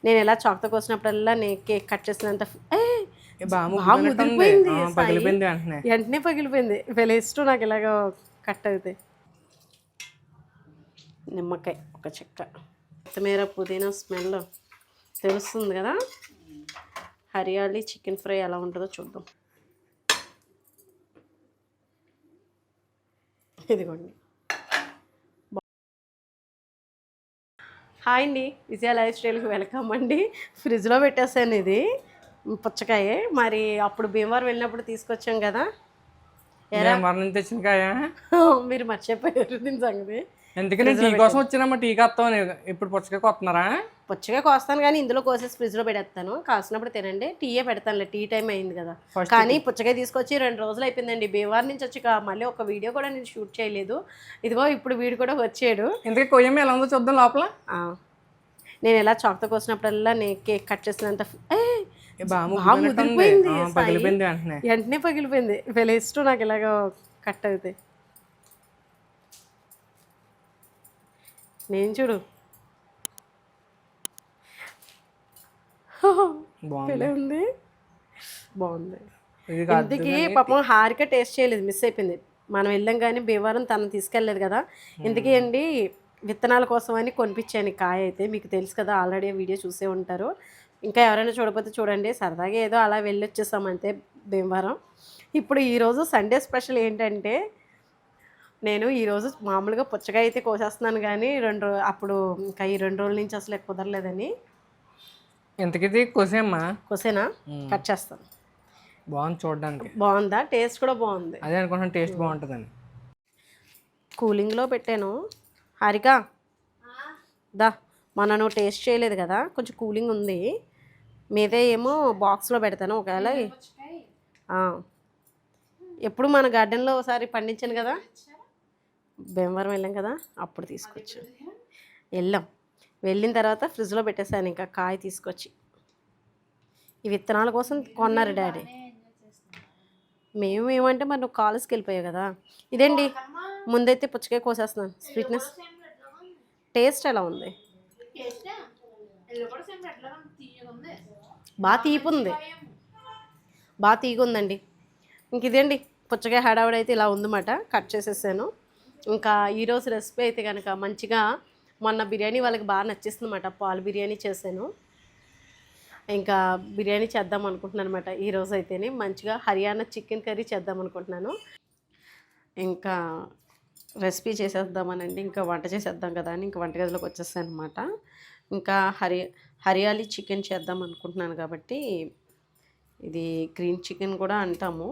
నేను ఇలా చాక్తో కోసినప్పుడల్లా నేను కేక్ కట్ చేసినంత బాగా ముదిరిపోయింది సాయి. వెంటనే పగిలిపోయింది. భలే ఇష్టం నాకు ఇలాగ కట్ అవుతాయి. నిమ్మకాయ ఒక చెక్క, కొత్తిమీర పుదీనా స్మెల్ తెలుస్తుంది కదా. హరియాళీ చికెన్ ఫ్రై ఎలా ఉంటుందో చూద్దాం. ఇదిగోండి. హాయ్ అండి, విజయ లైఫ్ స్టైల్కి వెల్కమ్ అండి. ఫ్రిడ్జ్లో పెట్టేసాను ఇది పుచ్చకాయ. మరి అప్పుడు భీమవరం వెళ్ళినప్పుడు తీసుకొచ్చాం కదా. తెచ్చిన కాయ మీరు మర్చిపోయారు దీని సంగతి. ఎందుకని టీ కోసం వచ్చినమ్మా, టీ కొత్తాం. ఇప్పుడు పుచ్చకాయ కొత్తన్నారా? పుచ్చకాయ కోస్తాను కానీ ఇందులో కోసేసి ఫ్రిడ్జ్లో పెడతాను. కాసినప్పుడు తినండి. టీయే పెడతానులే, టీ టైం అయింది కదా. కానీ పుచ్చకాయ తీసుకొచ్చి 2 రోజులు అయిపోయిందండి. భీమవరం నుంచి వచ్చి మళ్ళీ ఒక వీడియో కూడా నేను షూట్ చేయలేదు. ఇదిగో ఇప్పుడు వీడు కూడా వచ్చాడు. ఎందుకు కొయ్యమ్మ ఎలా ఉందో చూద్దాం లోపల. నేను ఇలా చాక్తో కోసినప్పుడల్లా నేను కేక్ కట్ చేసినంత బాగా ముదిరిపోయింది. వెంటనే పగిలిపోయింది. భలే ఇష్టం నాకు ఇలాగ కట్ అవుతాయి. నేను చూడు ఉంది, బాగుంది. ఇంతకీ పాపం హారిక టేస్ట్ చేయలేదు, మిస్ అయిపోయింది. మనం వెళ్ళాం కానీ భీమవరం తను తీసుకెళ్ళలేదు కదా. ఇంతకీ అండి విత్తనాల కోసం అని కొనిపించాను కాయ. అయితే మీకు తెలుసు కదా, ఆల్రెడీ వీడియో చూసే ఉంటారు. ఇంకా ఎవరైనా చూడకపోతే చూడండి. సరదాగా ఏదో అలా వెళ్ళొచ్చేసాం అంతే భీమవరం. ఇప్పుడు ఈరోజు సండే స్పెషల్ ఏంటంటే, నేను ఈరోజు మామూలుగా పుచ్చకాయ అయితే కోసేస్తున్నాను కానీ అప్పుడు ఇంకా ఈ 2 రోజుల నుంచి అసలు కుదరలేదని. ఎంతకిది కోసేమ్మా? కోసేనా? కట్ చేస్తాను. బాగుంది చూడడానికి. బాగుందా? టేస్ట్ కూడా బాగుంది. అదే అనుకుంటున్నాను, టేస్ట్ బాగుంటుందని. కూలింగ్లో పెట్టాను. హారిక దా, మన నువ్వు టేస్ట్ చేయలేదు కదా, కొంచెం కూలింగ్ ఉంది. మీదే ఏమో బాక్స్లో పెడతాను. ఒకవేళ ఎప్పుడు మన గార్డెన్లో ఒకసారి పండించాను కదా, భీమవరం వెళ్ళాం కదా, అప్పుడు తీసుకొచ్చాను. వెళ్ళిన తర్వాత ఫ్రిడ్జ్లో పెట్టేశాను ఇంకా కాయ తీసుకొచ్చి. ఈ విత్తనాల కోసం కొన్నారు డాడీ. మేము ఏమంటే మరి నువ్వు కాలేజ్కి వెళ్ళిపోయావు కదా. ఇదేంటి ముందైతే పుచ్చకాయ కోసేస్తున్నాను. స్వీట్నెస్ టేస్ట్ ఎలా ఉంది? బాగా తీపుంది, బాగా తీగుందండి. ఇంక ఇదేంటి పుచ్చకాయ హడావిడైతే ఇలా ఉందన్నమాట. కట్ చేసేసాను. ఇంకా ఈరోజు రెసిపీ అయితే కనుక మంచిగా, మొన్న బిర్యానీ వాళ్ళకి బాగా నచ్చేస్తుందన్నమాట. పాలు బిర్యానీ చేశాను. ఇంకా బిర్యానీ చేద్దాం అనుకుంటున్నాను అనమాట. ఈరోజు అయితేనే మంచిగా హర్యానా చికెన్ కర్రీ చేద్దాం అనుకుంటున్నాను. ఇంకా రెసిపీ చేసేద్దామనండి, ఇంకా వంట చేసేద్దాం కదా అని ఇంకా వంటగదిలోకి వచ్చేసాను అనమాట. ఇంకా హరియాళీ చికెన్ చేద్దాం అనుకుంటున్నాను కాబట్టి, ఇది గ్రీన్ చికెన్ కూడా అంటాము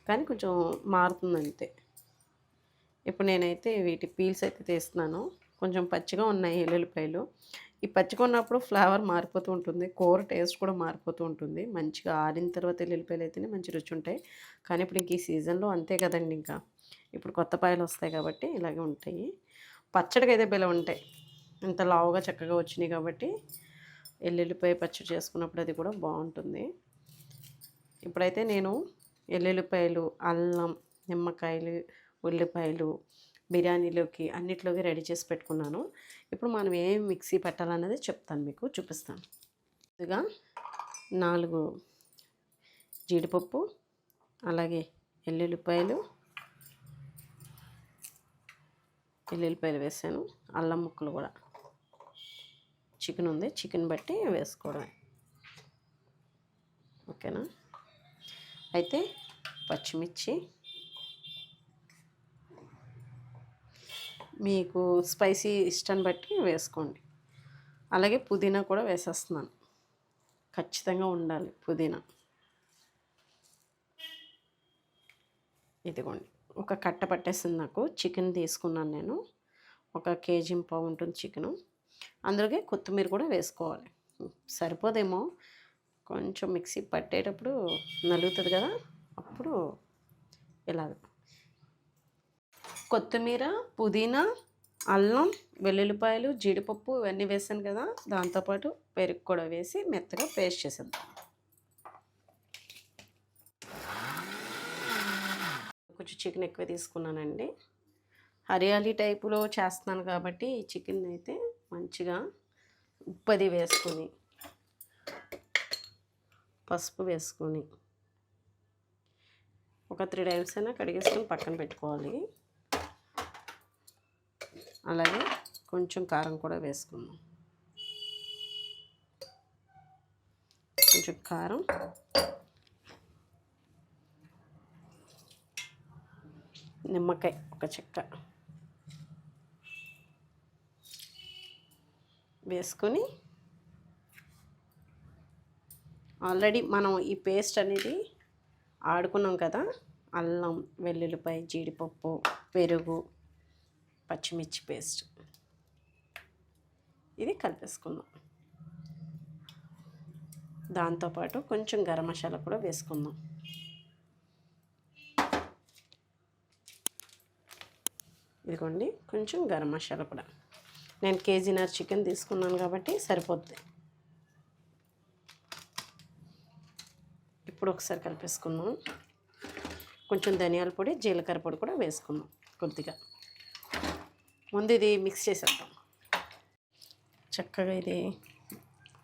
కానీ కొంచెం మారుతుంది అంతే. ఇప్పుడు నేనైతే వీటి పీల్స్ అయితే తీస్తున్నాను. కొంచెం పచ్చిగా ఉన్నాయి ఎల్లుల్లిపాయలు. ఈ పచ్చిగా ఉన్నప్పుడు ఫ్లేవర్ మారిపోతూ ఉంటుంది, కూర టేస్ట్ కూడా మారిపోతూ ఉంటుంది. మంచిగా ఆరిన తర్వాత ఎల్లుల్లిపాయలు అయితేనే మంచి రుచి ఉంటాయి. కానీ ఇప్పుడు ఇంక ఈ సీజన్లో అంతే కదండి. ఇంకా ఇప్పుడు కొత్త పాయలు వస్తాయి కాబట్టి ఇలాగే ఉంటాయి. పచ్చడికి అయితే బెల ఉంటాయి, ఇంత లావుగా చక్కగా వచ్చినాయి కాబట్టి ఎల్లుల్లిపాయ పచ్చడి చేసుకున్నప్పుడు అది కూడా బాగుంటుంది. ఇప్పుడైతే నేను ఎల్లుల్లిపాయలు, అల్లం, నిమ్మకాయలు, ఉల్లిపాయలు బిర్యానీలోకి అన్నిట్లోకి రెడీ చేసి పెట్టుకున్నాను. ఇప్పుడు మనం ఏం మిక్సీ పెట్టాలన్నది చెప్తాను, మీకు చూపిస్తాను. ఇదిగా 4 జీడిపప్పు, అలాగే ఎల్లుల్లిపాయలు వేసాను. అల్లం ముక్కలు కూడా, చికెన్ ఉంది, చికెన్ బట్టి వేసుకోవడమే. ఓకేనా? అయితే పచ్చిమిర్చి, మీకు స్పైసీ ఇష్టాన్ని బట్టి వేసుకోండి. అలాగే పుదీనా కూడా వేసేస్తున్నాను, ఖచ్చితంగా ఉండాలి పుదీనా. ఇదిగోండి, ఒక కట్ట పట్టేసింది నాకు. చికెన్ తీసుకున్నాను నేను, 1 కేజీ పావు ఉంటుంది చికెను. అందులోకి కొత్తిమీర కూడా వేసుకోవాలి. సరిపోదేమో, కొంచెం మిక్సీ పట్టేటప్పుడు నలుగుతుంది కదా, అప్పుడు ఇలాగ కొత్తిమీర, పుదీనా, అల్లం, వెల్లుల్లిపాయలు, జీడిపప్పు ఇవన్నీ వేసాను కదా, దాంతోపాటు పెరుగు కూడా వేసి మెత్తగా పేస్ట్ చేసేద్దాం. కొంచెం చికెన్ ఎక్కువ తీసుకున్నానండి. హరియాళీ టైపులో చేస్తున్నాను కాబట్టి ఈ చికెన్ అయితే మంచిగా ఉప్పు అది వేసుకొని పసుపు వేసుకొని ఒక 3 టైమ్స్ అయినా కడిగేసుకొని పక్కన పెట్టుకోవాలి. అలాగే కొంచెం కారం కూడా వేసుకుందాం. కొంచెం కారం, నిమ్మకాయ ఒక చెక్క వేసుకొని ఆల్రెడీ మనం ఈ పేస్ట్ అనేది ఆడుకున్నాం కదా, అల్లం, వెల్లుల్లిపాయ, జీడిపప్పు, పెరుగు, పచ్చిమిర్చి పేస్ట్, ఇది కలిపేసుకుందాం. దాంతోపాటు కొంచెం గరం మసాలా కూడా వేసుకుందాం. ఇదిగోండి కొంచెం గరం మసాలా కూడా. నేను కేజీన్నర చికెన్ తీసుకున్నాను కాబట్టి సరిపోద్ది. ఇప్పుడు ఒకసారి కలిపేసుకుందాం. కొంచెం ధనియాల పొడి, జీలకర్ర పొడి కూడా వేసుకుందాం కొద్దిగా. ముందు ఇది మిక్స్ చేసేద్దాం. చక్కగా ఇది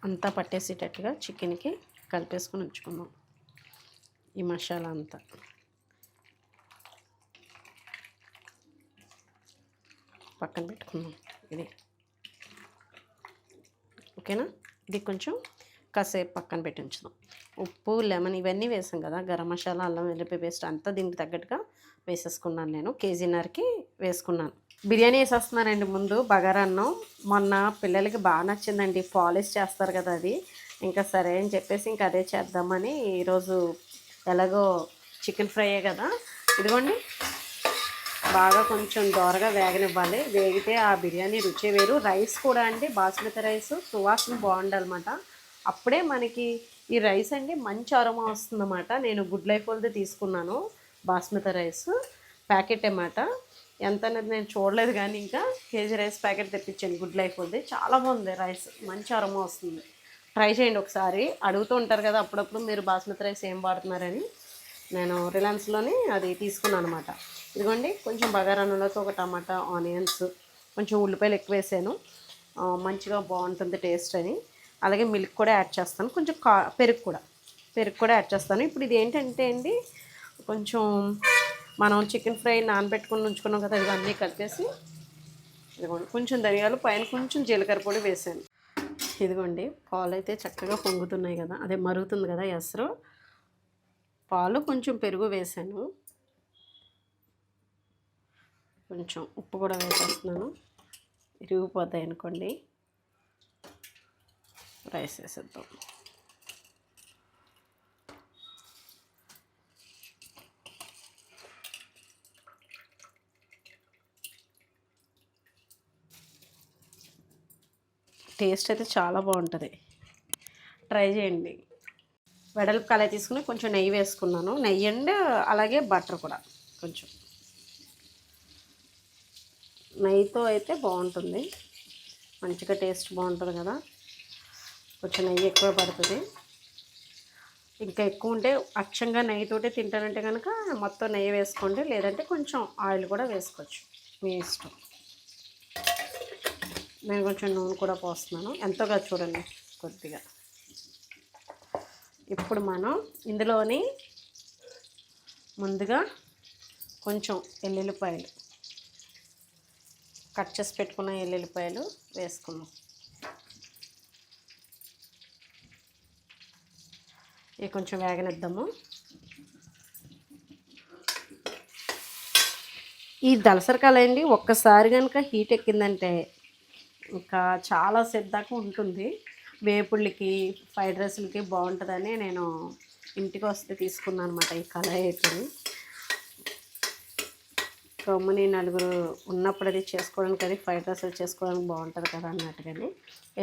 అంతా పట్టేసేటట్టుగా చికెన్కి కలిపేసుకొని ఉంచుకుందాం ఈ మసాలా అంతా. పక్కన పెట్టుకుందాం. ఇది ఓకేనా. ఇది కొంచెం కాసేపు పక్కన పెట్టి ఉంచుదాం. ఉప్పు, లెమన్ ఇవన్నీ వేసాం కదా, గరం మసాలా, అల్లం వెల్లుల్లిపాయ పేస్ట్ అంతా దీనికి తగ్గట్టుగా వేసేసుకున్నాను. నేను కేజీన్నరకి వేసుకున్నాను. బిర్యానీ వేసేస్తున్నానండి. ముందు బగారా అన్నం మొన్న పిల్లలకి బాగా నచ్చిందండి. పాలిష్ చేస్తారు కదా అది, ఇంకా సరే అని చెప్పేసి ఇంకా అదే చేద్దామని ఈరోజు ఎలాగో చికెన్ ఫ్రైయే కదా, ఇదిగోండి బాగా కొంచెం దోరగా వేగనివ్వాలి. వేగితే ఆ బిర్యానీ రుచి వేరు. రైస్ కూడా అండి బాస్మతి రైస్ సువాసన బాగుండాలన్నమాట. అప్పుడే మనకి ఈ రైస్ అండి మంచి అరోమా వస్తుందన్నమాట. నేను గుడ్ లైఫ్ వాళ్ళది తీసుకున్నాను బాస్మతి రైస్ ప్యాకెట్ అన్నమాట. ఎంత అనేది నేను చూడలేదు, కానీ ఇంకా కేజీ రైస్ ప్యాకెట్ తెప్పించాను గుడ్ లైఫ్ వాళ్ళది. చాలా బాగుంది రైస్, మంచి అరోమా వస్తుంది. ట్రై చేయండి ఒకసారి. అడుగుతూ ఉంటారు కదా అప్పుడప్పుడు మీరు బాస్మతి రైస్ ఏం వాడుతున్నారని. నేను రిలయన్స్లోని అది తీసుకున్నాను అనమాట. ఇదిగోండి కొంచెం బగారా అన్నంలోకి ఒక టమాటా, ఆనియన్స్, కొంచెం ఉల్లిపాయలు ఎక్కువ వేసాను, మంచిగా బాగుంటుంది టేస్ట్ అని. అలాగే మిల్క్ కూడా యాడ్ చేస్తాను, కొంచెం పెరుగు కూడా యాడ్ చేస్తాను. ఇప్పుడు ఇది ఏంటంటే అండి, కొంచెం మనం చికెన్ ఫ్రై నానబెట్టుకుని ఉంచుకున్నాం కదా, ఇవన్నీ కలిపేసి ఇదిగోండి కొంచెం ధనియాలు, పైన కొంచెం జీలకర్ర పొడి వేసాను. ఇదిగోండి పాలు అయితే చక్కగా పొంగుతున్నాయి కదా, అదే మరుగుతుంది కదా ఎసరు. పాలు కొంచెం పెరుగు వేసాను, కొంచెం ఉప్పు కూడా వేసేస్తున్నాను. ఇరిగిపోతాయి అనుకోండి. రైస్ వేసేద్దాం. టేస్ట్ అయితే చాలా బాగుంటుంది, ట్రై చేయండి. వెడల్పు కళాయి తీసుకుని కొంచెం నెయ్యి వేసుకున్నాను. నెయ్యి అండ్ అలాగే బటర్ కూడా కొంచెం. నెయ్యితో అయితే బాగుంటుంది, మంచిగా టేస్ట్ బాగుంటుంది కదా. కొంచెం నెయ్యి ఎక్కువ పడుతుంది. ఇంకా ఎక్కువ ఉంటే అచ్చంగా నెయ్యితోటే తింటానంటే కనుక మొత్తం నెయ్యి వేసుకోండి, లేదంటే కొంచెం ఆయిల్ కూడా వేసుకోవచ్చు, మీ ఇష్టం. నేను కొంచెం నూనె కూడా పోస్తున్నాను, ఎంతోగా చూడండి కొద్దిగా. ఇప్పుడు మనం ఇందులోని ముందుగా కొంచెం ఎల్లుల్లిపాయలు, కట్ చేసి పెట్టుకున్న ఎల్లుల్లిపాయలు వేసుకుందాం. ఇవి కొంచెం వేగనిద్దాము. ఈ దలసరికాయలు అండి ఒక్కసారి కనుక హీట్ ఎక్కిందంటే ఇంకా చాలా సేపు దాకా ఉంటుంది. వేపుళ్ళకి, ఫ్రైడ్ రైస్లకి బాగుంటుందని నేను ఇంటికి వస్తే తీసుకున్నాను అనమాట ఈ కళాయి అయితే. గమ్ముని నలుగురు ఉన్నప్పుడు అది చేసుకోవడానికి, అది ఫ్రైడ్ రైస్ చేసుకోవడానికి బాగుంటుంది కదా అన్నట్టుగాని.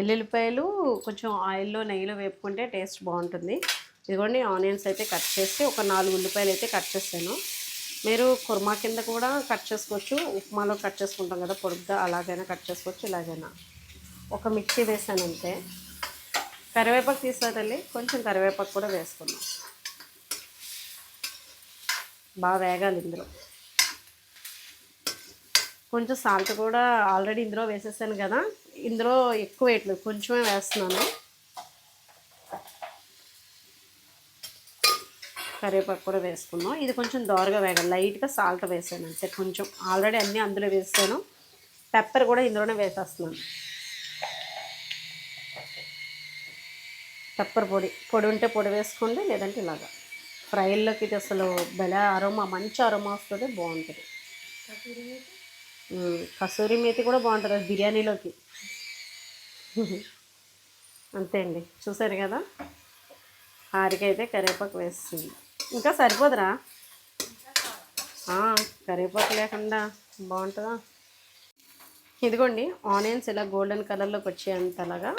ఎల్లుల్లిపాయలు కొంచెం ఆయిల్లో, నెయ్యిలో వేపుకుంటే టేస్ట్ బాగుంటుంది. ఇదిగోండి ఆనియన్స్ అయితే కట్ చేసి ఒక 4 ఉల్లిపాయలు అయితే కట్ చేశాను. మీరు కుర్మా కింద కూడా కట్ చేసుకోవచ్చు, ఉప్మాలో కట్ చేసుకుంటాం కదా పొడుగ్గా, అలాగైనా కట్ చేసుకోవచ్చు, ఇలాగైనా. ఒక మిక్సీ వేసాను అంతే. కరివేపాకు తీసేదండి, కొంచెం కరివేపాకు కూడా వేసుకున్నాం. బాగా వేగాలి ఇందులో. కొంచెం సాల్ట్ కూడా ఆల్రెడీ ఇందులో వేసేసాను కదా, ఇందులో ఎక్కువ వేయట్లేదు, కొంచెమే వేస్తున్నాను. కరివేపాకు కూడా వేసుకున్నాం. ఇది కొంచెం దోరగా వేగాలి. లైట్గా సాల్ట్ వేసాను అంతే, కొంచెం. ఆల్రెడీ అన్నీ అందులో వేసాను. పెప్పర్ కూడా ఇందులోనే వేసేస్తున్నాను. పెప్పర్ పొడి ఉంటే పొడి వేసుకోండి, లేదంటే ఇలాగా. ఫ్రైల్లోకి ఇది అసలు భలే అరోమా, మంచి అరోమా వస్తుంది, బాగుంటుంది. కసూరి మేతి కూడా బాగుంటుంది అది బిర్యానీలోకి. అంతే అండి, చూసారు కదా. హారికైతే కరివేపాకు వేస్తుంది. ఇంకా సరిపోదురా? కరివేపాకు లేకుండా బాగుంటుందా? ఇదిగోండి, ఆనియన్స్ ఇలా గోల్డెన్ కలర్లోకి వచ్చేంతలాగా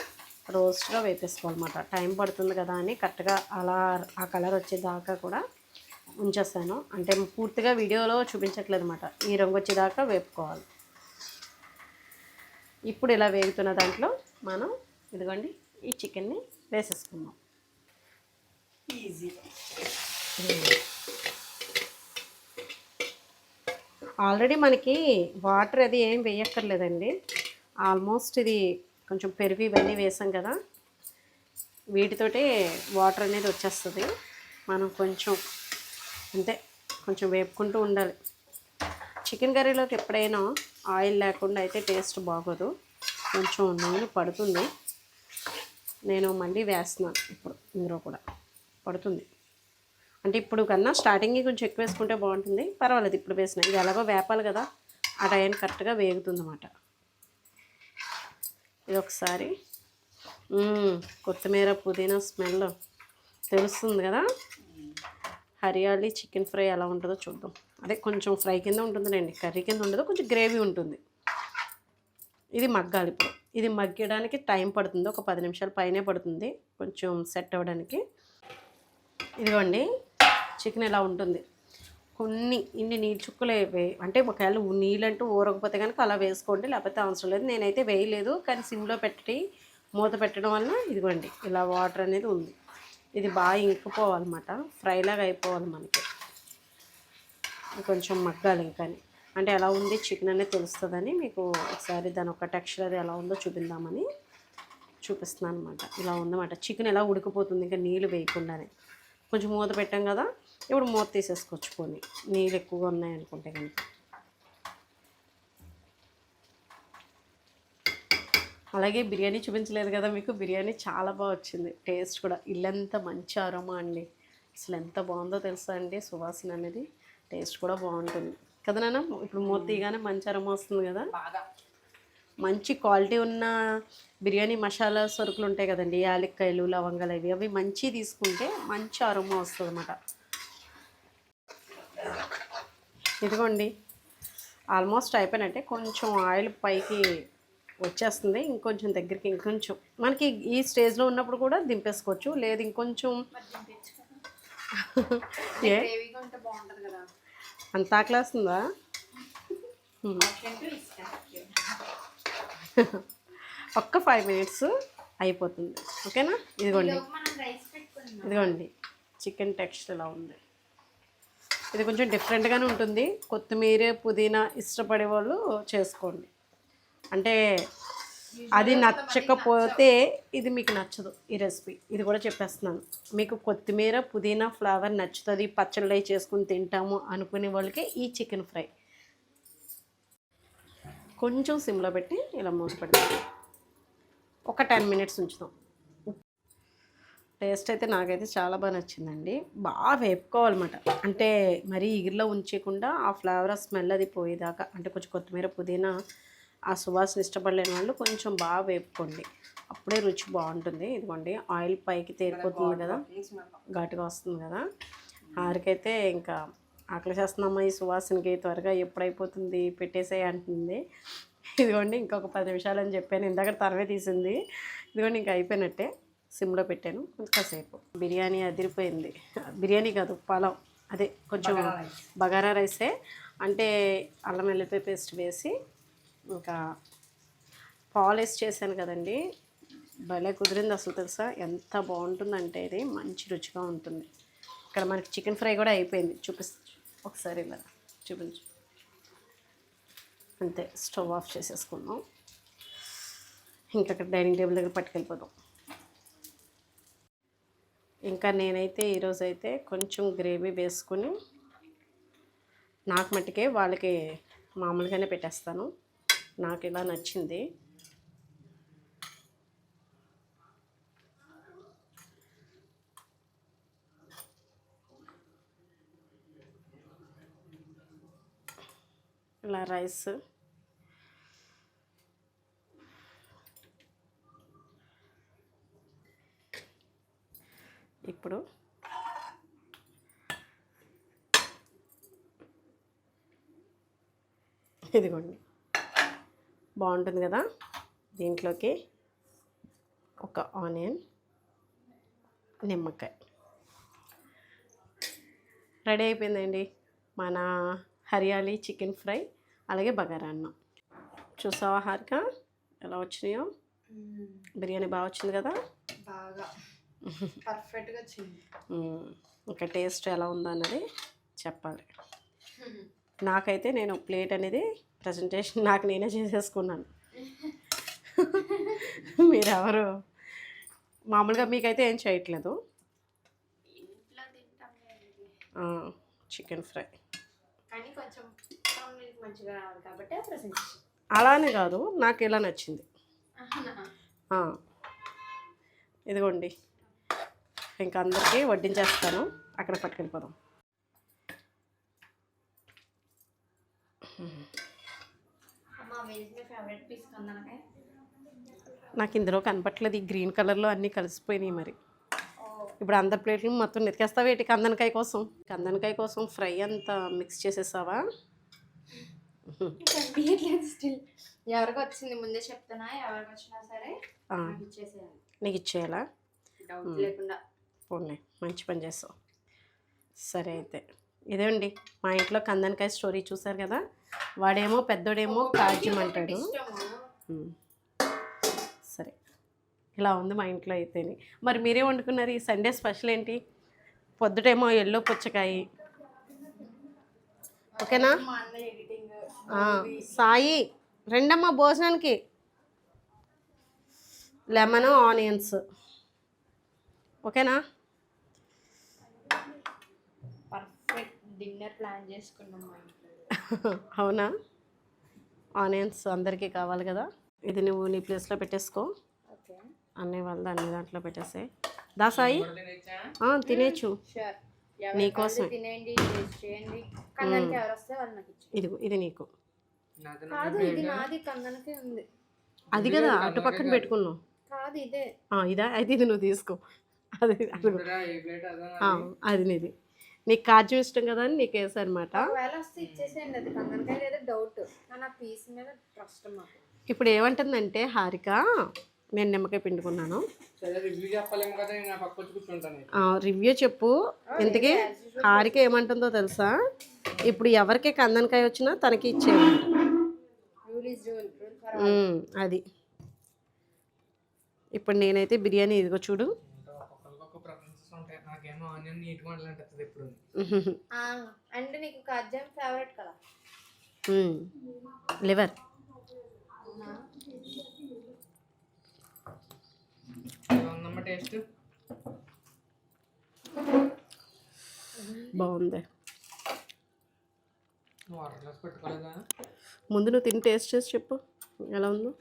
రోస్ట్గా వేపేసుకోవాలన్నమాట. టైం పడుతుంది కదా అని కరెక్ట్గా అలా ఆ కలర్ వచ్చేదాకా కూడా ఉంచేస్తాను. అంటే పూర్తిగా వీడియోలో చూపించట్లేదు అనమాట. ఈ రంగు వచ్చేదాకా వేపుకోవాలి. ఇప్పుడు ఇలా వేగుతున్న దాంట్లో మనం ఇదిగోండి ఈ చికెన్ని వేసేసుకుందాం. ఈజీ. ఆల్రెడీ మనకి వాటర్ అది ఏం వేయక్కర్లేదండి. ఆల్మోస్ట్ ఇది కొంచెం పెరుగు ఇవన్నీ వేసాం కదా, వీటితోటే వాటర్ అనేది వచ్చేస్తుంది. మనం కొంచెం అంతే, కొంచెం వేపుకుంటూ ఉండాలి. చికెన్ కర్రీలోకి ఎప్పుడైనా ఆయిల్ లేకుండా అయితే టేస్ట్ బాగోదు. కొంచెం నూనె పడుతుంది. నేను మళ్ళీ వేస్తున్నాను ఇప్పుడు, ఇందులో కూడా పడుతుంది. అంటే ఇప్పుడు కన్నా స్టార్టింగ్ కొంచెం ఎక్కువ వేసుకుంటే బాగుంటుంది. పర్వాలేదు, ఇప్పుడు వేసిన ఇది ఎలాగో వేపాలి కదా, ఆ టైం కరెక్ట్గా వేగుతుంది అన్నమాట. ఇది ఒకసారి కొత్తిమీర పుదీనా స్మెల్ తెలుస్తుంది కదా. హరియాలి చికెన్ ఫ్రై ఎలా ఉంటుందో చూద్దాం. అదే కొంచెం ఫ్రై కింద ఉంటుందండి, కర్రీ కింద ఉండదు, కొంచెం గ్రేవీ ఉంటుంది. ఇది మగ్గాలి. ఇప్పుడు ఇది మగ్గడానికి టైం పడుతుంది, ఒక 10 నిమిషాల పైనే పడుతుంది కొంచెం సెట్ అవ్వడానికి. ఇదిగోండి, చికెన్ ఇలా ఉంటుంది. ఇన్ని నీళ్ళు చుక్కలు అంటే ఒకవేళ నీళ్ళంటూ ఊరకపోతే కనుక అలా వేసుకోండి, లేకపోతే అవసరం లేదు. నేనైతే వేయలేదు, కానీ సిమ్లో పెట్టి మూత పెట్టడం వల్ల ఇదిగోండి ఇలా వాటర్ అనేది ఉంది. ఇది బాగా ఇంకిపోవాలన్నమాట, ఫ్రైలాగా అయిపోవాలి మనకి. కొంచెం మగ్గాలి ఇంకా, అంటే ఎలా ఉంది చికెన్ అనేది తెలుస్తుందని మీకు ఒకసారి దాని ఒక టెక్స్చర్ అది ఎలా ఉందో చూపిద్దామని చూపిస్తున్నాను అనమాట. ఇలా ఉందన్నమాట చికెన్, ఎలా ఉడికిపోతుంది ఇంకా నీళ్ళు వేయకుండానే. కొంచెం మూత పెట్టాం కదా, ఇప్పుడు మూత తీసేసుకోవచ్చు పోనీ నీళ్ళు ఎక్కువగా ఉన్నాయనుకుంటే కనుక. అలాగే బిర్యానీ చూపించలేదు కదా మీకు, బిర్యానీ చాలా బాగా వచ్చింది. టేస్ట్ కూడా ఇల్లంతా మంచి అరోమా అండి. అసలు ఎంత బాగుందో తెలుసా అండి, సువాసన అనేది. టేస్ట్ కూడా బాగుంటుంది కదా నాన్న. ఇప్పుడు మూత తీయగానే మంచి అరోమా వస్తుంది కదా. మంచి క్వాలిటీ ఉన్న బిర్యానీ మసాలా సరుకులు ఉంటాయి కదండి, యాలక్కాయలు లవంగాలు అవి మంచి తీసుకుంటే మంచి అరోమా వస్తుంది అన్నమాట. ఇదిగోండి ఆల్మోస్ట్ అయిపోయినట్టే. కొంచెం ఆయిల్ పైకి వచ్చేస్తుంది, ఇంకొంచెం దగ్గరికి, ఇంకొంచెం మనకి ఈ స్టేజ్లో ఉన్నప్పుడు కూడా దింపేసుకోవచ్చు, లేదు ఇంకొంచెం అంత ఆకలేస్తుందా? ఒక్క 5 మినిట్స్ అయిపోతుంది, ఓకేనా. ఇదిగోండి చికెన్ టెక్స్చర్ ఇలా ఉంది. ఇది కొంచెం డిఫరెంట్గానే ఉంటుంది. కొత్తిమీర పుదీనా ఇష్టపడే వాళ్ళు చేసుకోండి. అంటే అది నచ్చకపోతే ఇది మీకు నచ్చదు ఈ రెసిపీ. ఇది కూడా చెప్పేస్తున్నాను, మీకు కొత్తిమీర పుదీనా ఫ్లేవర్ నచ్చుతుంది, పచ్చళ్ళు చేసుకుని తింటాము అనుకునే వాళ్ళకి ఈ చికెన్ ఫ్రై. కొంచెం సిమ్లో పెట్టి ఇలా మూసి పెడతాం, ఒక 10 మినిట్స్ ఉంచుతాం. టేస్ట్ అయితే నాకైతే చాలా బాగా నచ్చిందండి. బాగా వేపుకోవాలన్నమాట, అంటే మరీ ఇగిరిలో ఉంచకుండా ఆ ఫ్లేవర్ ఆ స్మెల్ అది పోయేదాకా. అంటే కొంచెం కొత్తిమీర పుదీనా ఆ సువాసన ఇష్టపడలేని వాళ్ళు కొంచెం బాగా వేపుకోండి, అప్పుడే రుచి బాగుంటుంది. ఇదిగోండి ఆయిల్ పైకి తేలిపోతుంది కదా, ఘాటుగా వస్తుంది కదా. ఆరికైతే ఇంకా ఆకలి చేస్తున్నామా ఈ సువాసనకి, త్వరగా ఎప్పుడైపోతుంది పెట్టేసే అంటుంది. ఇదిగోండి ఇంకొక 10 నిమిషాలు అని చెప్పాను, ఇందాక తర్వే తీసింది. ఇదిగోండి ఇంకా అయిపోయినట్టే, సిమ్లో పెట్టాను కొంచెంసేపు. బిర్యానీ అదిరిపోయింది. బిర్యానీ కాదు, పలావ్, అదే కొంచెం బగారా రైసే. అంటే అల్లం వెల్లిపాయ పేస్ట్ వేసి ఇంకా పాలు వేసి చేశాను కదండి, భలే కుదిరింది అసలు. తెలుసా ఎంత బాగుంటుందంటే ఇది మంచి రుచిగా ఉంటుంది. ఇక్కడ మనకి చికెన్ ఫ్రై కూడా అయిపోయింది, ఒకసారి ఇలా చూపించు. అంతే, స్టవ్ ఆఫ్ చేసేసుకుందాం. ఇంకా అక్కడ డైనింగ్ టేబుల్ దగ్గర పట్టుకెళ్ళిపోదాం. ఇంకా నేనైతే ఈరోజైతే కొంచెం గ్రేవీ వేసుకుని నాకు మట్టుకే వాళ్ళకి మామూలుగానే పెట్టేస్తాను. నాకు ఇలా నచ్చింది. ఇలా రైస్ ఇప్పుడు ఇదిగోండి, బాగుంటుంది కదా. దీంట్లోకి ఒక ఆనియన్, నిమ్మకాయ, రెడీ అయిపోయిందండి మన హరియాలి చికెన్ ఫ్రై, అలాగే బగారా అన్నం. చూసావా హారిక ఎలా వచ్చినాయో? బిర్యానీ బాగా వచ్చింది కదా, బాగా పర్ఫెక్ట్గా వచ్చింది. ఇంకా టేస్ట్ ఎలా ఉందో అన్నది చెప్పాలి. నాకైతే నేను ప్లేట్ అనేది ప్రజెంటేషన్ నాకు నేనే చేసేసుకున్నాను. మీరెవరు మామూలుగా మీకైతే ఏం చేయట్లేదు. చికెన్ ఫ్రై కానీ కొంచెం మంచిగా రావాలి కాబట్టి ప్రజెంటేషన్ అలానే కాదు, నాకు ఇలా నచ్చింది. ఇదిగోండి, ఇంకా అందరికీ వడ్డించేస్తాను. అక్కడ పట్టుకెళ్ళిపోదాం. నాకు ఇందులో కనపట్లేదు, ఈ గ్రీన్ కలర్లో అన్నీ కలిసిపోయినాయి. మరి ఇప్పుడు అందరి ప్లేట్లు మొత్తం నెతికేస్తావా ఏంటి? కందనకాయ కోసం ఫ్రై అంతా మిక్స్ చేసేసావా? స్టిల్ ఎవరికి వచ్చింది ముందే చెప్తున్నా, ఎవరికి వచ్చినా సరే ఇచ్చేసేయాలి. నీకు ఇచ్చేయాలా? డౌట్ లేకుండా. పోన్లే, మంచి పని చేస్తావు. సరే అయితే ఇదేండి మా ఇంట్లో కందనకాయ స్టోరీ చూసారు కదా. వాడేమో పెద్దోడేమో కాజ్యం అంటాడు. సరే, ఇలా ఉంది మా ఇంట్లో అయితేని. మరి మీరే వండుకున్నారు ఈ సండే స్పెషల్ ఏంటి? పొద్దుటేమో ఎల్లో పుచ్చకాయ, ఓకేనా? సాయి రెండమ్మ భోజనానికి లెమన్ ఆనియన్స్, ఓకేనా? పర్ఫెక్ట్ డిన్నర్ ప్లాన్ చేసుకున్నాం. అవునా? ఆనియన్స్ అందరికీ కావాలి కదా. ఇది నువ్వు నీ ప్లేస్లో పెట్టేసుకో. ఓకే, అన్నీ వాళ్ళ అన్ని దాంట్లో పెట్టేసాయి. దా సాయి, తినేచ్చు నీకోసం. తినేయండి, టేస్ట్ చేయండి. కందనకి ఎవరు వస్తే వాళ్ళు నాకు ఇచ్చి. ఇదిగో ఇది నీకు కాదు, ఇది నాది. కందనకి ఉంది అది కదా, అటు పక్కన పెట్టుకున్నావు. కాదు ఇదే. ఇదా? అయితే ఇది నువ్వు తీసుకో. అది అది నీది. నీకు కాజ్యం ఇష్టం కదా అని నీకు వేసా అనమాట. ఇచ్చేసేయండి, అది కందనకాయ లేదా డౌట్, నా పీస్ మీద ట్రస్ట్ మాకు. ఇప్పుడు ఏమంటుందంటే హారిక, నేను నిమ్మకాయ పిండుకున్నాను. రివ్యూ చెప్పు. ఇంతకీ హారిక ఏమంటుందో తెలుసా? ఇప్పుడు ఎవరికి కందనకాయ వచ్చినా తనకి ఇచ్చేయండి. అది ఇప్పుడు నేనైతే బిర్యానీ ఇదిగో చూడు. అంటే నీకు కాజ్యం ఫేవరెట్ కదా. లివర్ టేస్ట్ బాగుంది. పెట్టుకోలేదా? ముందు నువ్వు తిని టేస్ట్ చేసి చెప్పు ఎలా ఉందో.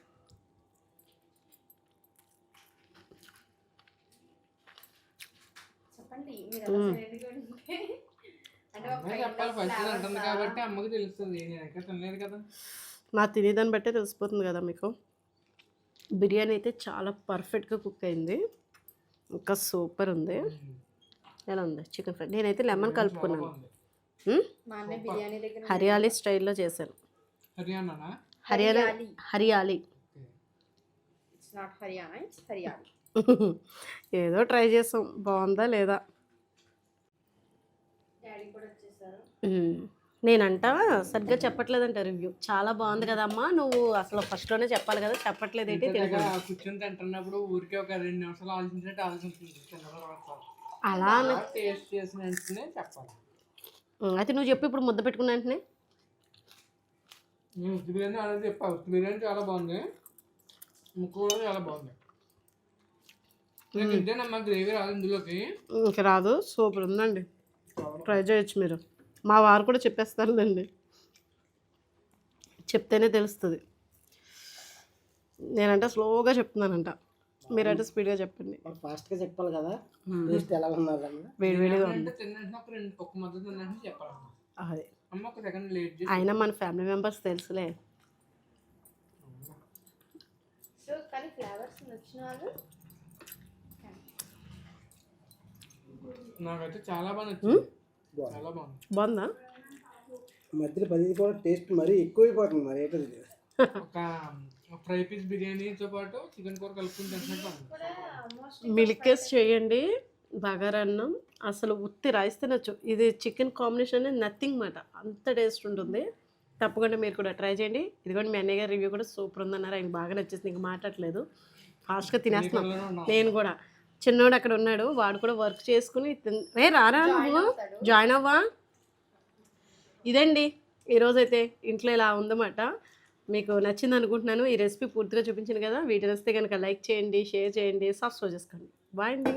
చెప్పండి. కాబట్టి అమ్మకి తెలుస్తుంది, తినలేదు కదా. నా తినేదాన్ని బట్టే తెలిసిపోతుంది కదా మీకు. బిర్యానీ అయితే చాలా పర్ఫెక్ట్గా కుక్ అయింది, ఇంకా సూపర్ ఉంది. ఎలా ఉంది చికెన్ ఫ్రై? నేనైతే లెమన్ కలుపుకున్నాను. హరియాలి స్టైల్లో చేశాను. హరియాలి ఏదో ట్రై చేసాం, బాగుందా లేదా. నేనంట సరిగ్గా చెప్పట్లేదంట రివ్యూ. చాలా బాగుంది కదమ్మా, నువ్వు అసలు ఫస్ట్లోనే చెప్పాలి కదా, చెప్పట్లేదు ఏంటి? కూర్చొని తింటున్నప్పుడు ఊరికే ఒక 2 నిమిషాలు ఆలోచించినట్టు ఆలోచించింది. అలా టేస్ట్ చేసిన వెంటనే చెప్పాలి. అయితే నువ్వు చెప్పు ఇప్పుడు ముద్ద పెట్టుకున్న వెంటనే. బిర్యానీ అనేది చెప్పావు. బిర్యానీ చాలా బాగుంది, ముక్క కూడా చాలా బాగుంది. నాకు ఇదేనమ్మా గ్రేవీ రాదు ఇందులోకి. ఇంకా రాదు, సూపర్ ఉందండి, ట్రై చేయొచ్చు మీరు. మా వారు కూడా చెప్పేస్తారులేండి, చెప్తేనే తెలుస్తుంది. నేనంటే స్లోగా చెప్తున్నానంట, మీరంటే స్పీడ్గా చెప్పండి. ఫాస్ట్గా చెప్పాలి కదా టేస్ట్ ఎలా ఉన్నదన్న. వేడివేడిగా ఉంది. అంటే తిన్నట్టు ఒక మధ్య తిన్నట్టు చెప్పాలమ్మా. అదే, అమ్మ ఒక సెకండ్ లేట్ చేసి. అయినా మన ఫ్యామిలీ మెంబర్స్ తెలుసులే. సో కానీ ఫ్లేవర్స్ నచ్చిన వాళ్ళు నాకైతే చాలా బాగా నచ్చింది. చాలా బాగుంది. బాగుందా? మధ్యలో 10 కూడా టేస్ట్ మరీ ఎక్కువైపోతుంది మరి ఏంటది. ఒక ఫ్రై పీస్ బిర్యానీతో పాటు చికెన్ కూర కలుపుకుని తింటున్నట్టు ఉంది. కూడా ఆల్మోస్ట్ మిల్కేస్ చేయండి, బగారన్నం అసలు ఉత్తి రైస్ తినొచ్చు. ఇది చికెన్ కాంబినేషన్ నథింగ్ మాట, అంత టేస్ట్ ఉంటుంది. తప్పకుండా మీరు కూడా ట్రై చేయండి. ఇదిగోండి మీ అన్నయ్య గారి రివ్యూ కూడా సూపర్ ఉందన్నారు, ఆయన బాగా నచ్చేసింది, ఇంకా మాట్లాడలేదు. ఫాస్ట్గా తినేస్తున్నాం. నేను కూడా, చిన్నోడు అక్కడ ఉన్నాడు, వాడు కూడా వర్క్ చేసుకుని రారా నువ్వు జాయిన్ అవ్వా. ఇదండి ఈరోజైతే ఇంట్లో ఇలా ఉందన్నమాట. మీకు నచ్చింది అనుకుంటున్నాను. ఈ రెసిపీ పూర్తిగా చూపించాను కదా. వీడియో నచ్చితే కనుక లైక్ చేయండి, షేర్ చేయండి, సబ్స్క్రైబ్ చేసుకోండి. బాయ్ అండి.